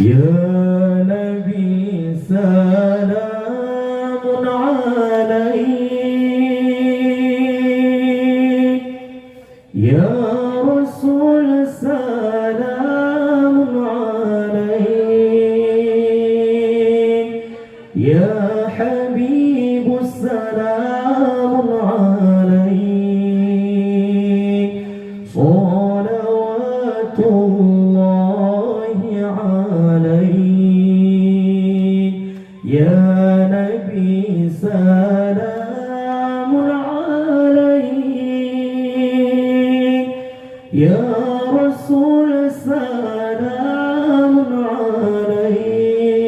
يا نبي سلام عليك، يا رسول سلام عليك، يا حبيب السلام عليك، صلوات الله عليك، يا نبي سلام عليك، يا رسول سلام عليك،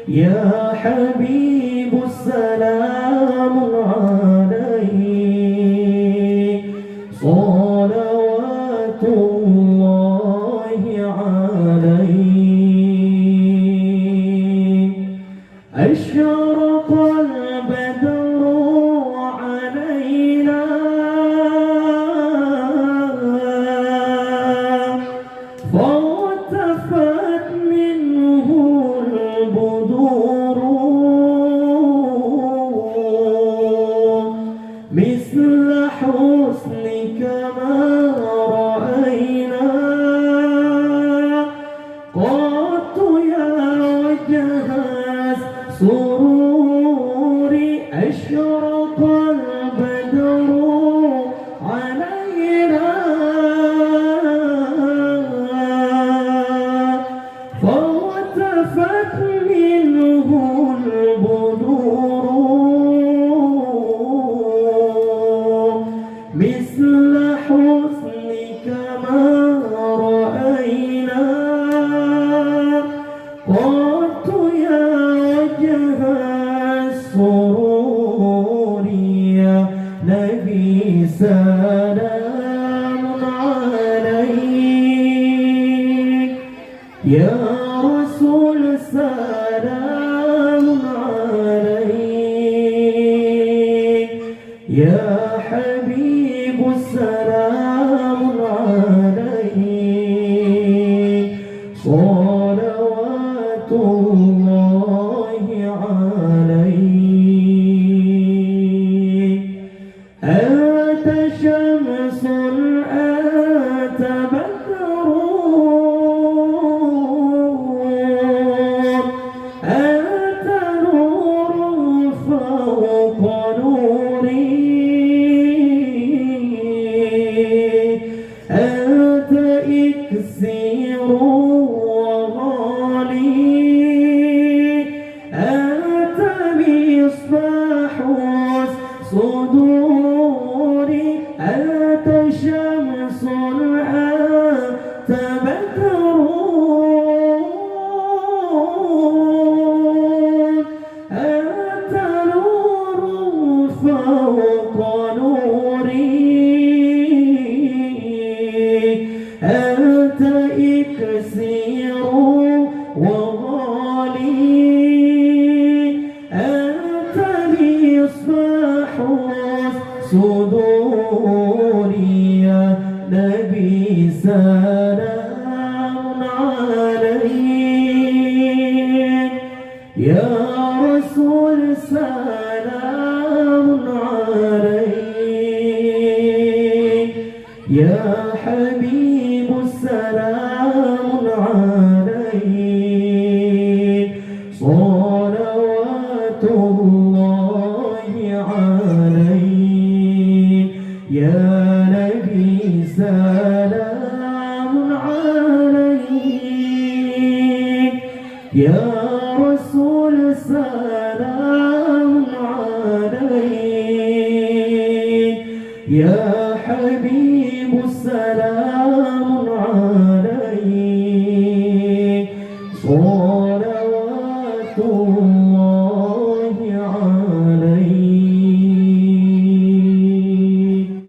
يا حبيب السلام عليك، صلوات الله عليك. أشرق البدر علينا فالتفت منه البدور مثل حسنك ما رأينا قط يا وجه السرور. أشرق البدر علينا فالتفت منه البدور مثل حسنك ما رأينا قط يا وجه السرور. يا نبي سلام عليك، يا رسول سلام عليك، يا حبيب السلام عليك، صلوات الله عليك. أنت شمس أنت بدر أنت نور فوق نوري أنت إكسير وغالي أنت مصباح الصدور أنت شمس أنت بدر أنت نور فوق نوري أنت إكسير وغالي أنت مصباح صدوري. يا نبي سلام عليك، يا رسول سلام عليك، يا حبيب السلام عليك، صلوات الله عليك. يا نبي سلام عليك، يا رسول سلام عليك، يا